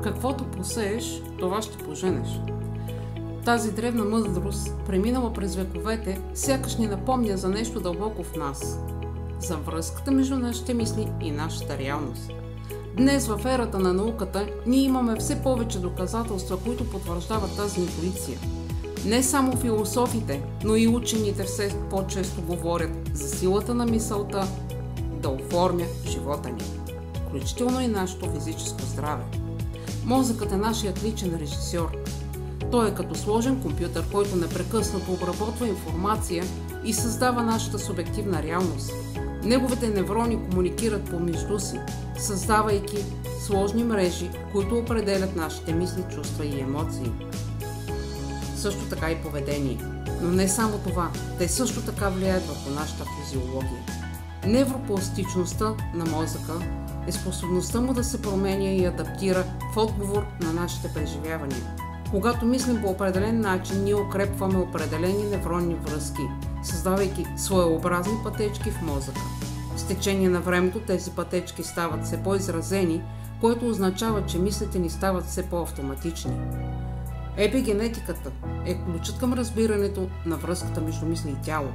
Каквото посееш, това ще поженеш. Тази древна мъдрост, преминала през вековете, сякаш ни напомня за нещо дълбоко в нас. За връзката между нашите мисли и нашата реалност. Днес в ерата на науката ние имаме все повече доказателства, които потвърждават тази интуиция. Не само философите, но и учените все по-често говорят за силата на мисълта да оформя живота ни, включително и нашето физическо здраве. Мозъкът е нашият личен режисьор. Той е като сложен компютър, който непрекъснато обработва информация и създава нашата субективна реалност. Неговите неврони комуникират помежду си, създавайки сложни мрежи, които определят нашите мисли, чувства и емоции. Също така и поведение. Но не само това, те също така влияят върху нашата физиология. Невропластичността на мозъка е способността му да се променя и адаптира в отговор на нашите преживявания. Когато мислим по определен начин, ние укрепваме определени невронни връзки, създавайки своеобразни пътечки в мозъка. С течение на времето тези пътечки стават все по-изразени, което означава, че мислите ни стават все по-автоматични. Епигенетиката е ключът към разбирането на връзката между мисли и тяло.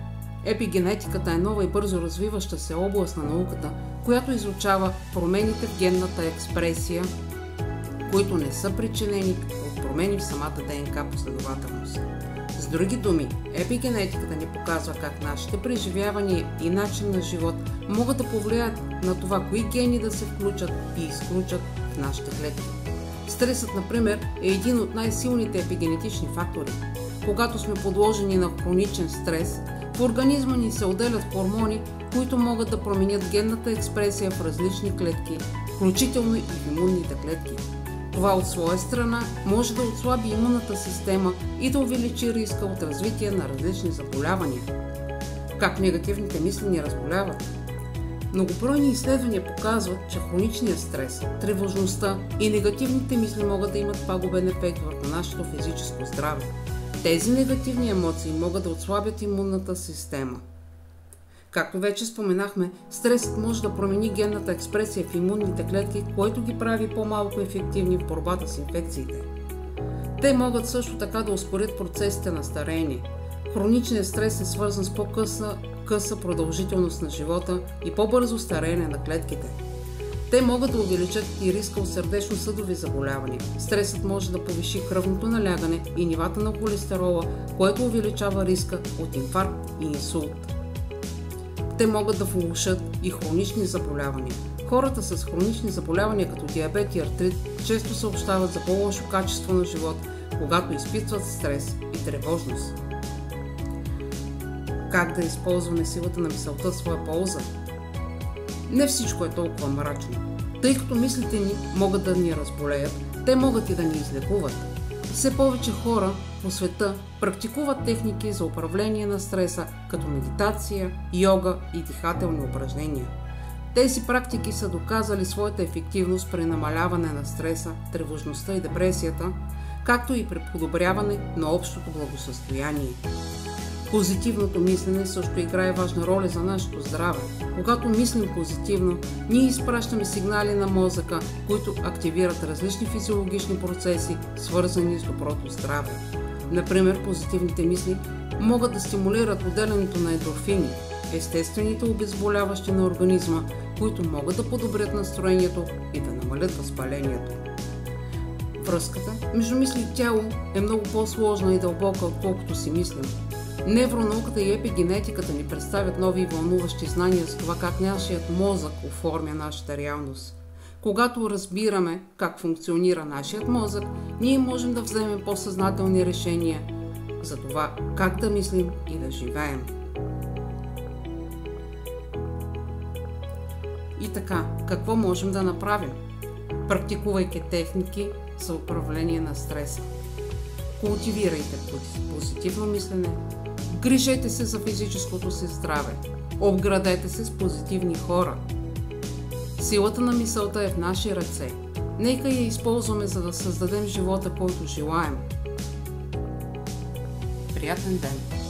Епигенетиката е нова и бързо развиваща се област на науката, която изучава промените в генната експресия, които не са причинени от промени в самата ДНК последователност. С други думи, епигенетиката ни показва как нашите преживявания и начин на живот могат да повлияят на това, кои гени да се включат и изключат в нашите клетки. Стресът, например, е един от най-силните епигенетични фактори. Когато сме подложени на хроничен стрес, в организма ни се отделят хормони, които могат да променят генната експресия в различни клетки, включително и в имунните клетки. Това от своя страна може да отслаби имунната система и да увеличи риска от развитие на различни заболявания. Как негативните мисли ни разболяват? Многобройни изследвания показват, че хроничният стрес, тревожността и негативните мисли могат да имат пагубен ефект върху нашето физическо здраве. Тези негативни емоции могат да отслабят имунната система. Както вече споменахме, стресът може да промени генната експресия в имунните клетки, което ги прави по-малко ефективни в борбата с инфекциите. Те могат също така да ускорят процесите на стареене. Хроничният стрес е свързан с по-къса продължителност на живота и по-бързо стареене на клетките. Те могат да увеличат и риска от сърдечно-съдови заболявания. Стресът може да повиши кръвното налягане и нивата на холестерола, което увеличава риска от инфаркт и инсулт. Те могат да влошат и хронични заболявания. Хората с хронични заболявания като диабет и артрит често съобщават за по-лошо качество на живот, когато изпитват стрес и тревожност. Как да използваме силата на мисълта в своя полза? Не всичко е толкова мрачно. Тъй като мислите ни могат да ни разболеят, те могат и да ни излекуват. Все повече хора по света практикуват техники за управление на стреса, като медитация, йога и дихателни упражнения. Тези практики са доказали своята ефективност при намаляване на стреса, тревожността и депресията, както и при подобряване на общото благосъстояние. Позитивното мислене също играе важна роля за нашето здраве. Когато мислим позитивно, ние изпращаме сигнали на мозъка, които активират различни физиологични процеси, свързани с доброто здраве. Например, позитивните мисли могат да стимулират отделянето на ендорфини, естествените обезболяващи на организма, които могат да подобрят настроението и да намалят възпалението. Връзката между мисли и тяло е много по-сложна и дълбока, отколкото си мислим. Невронауката и епигенетиката ни представят нови и вълнуващи знания за това как нашият мозък оформя нашата реалност. Когато разбираме как функционира нашият мозък, ние можем да вземем по-съзнателни решения за това как да мислим и да живеем. И така, какво можем да направим? Практикувайки техники за управление на стреса. Култивирайте позитивно мислене, грижете се за физическото си здраве, обградете се с позитивни хора. Силата на мисълта е в наши ръце. Нека я използваме, за да създадем живота, който желаем. Приятен ден!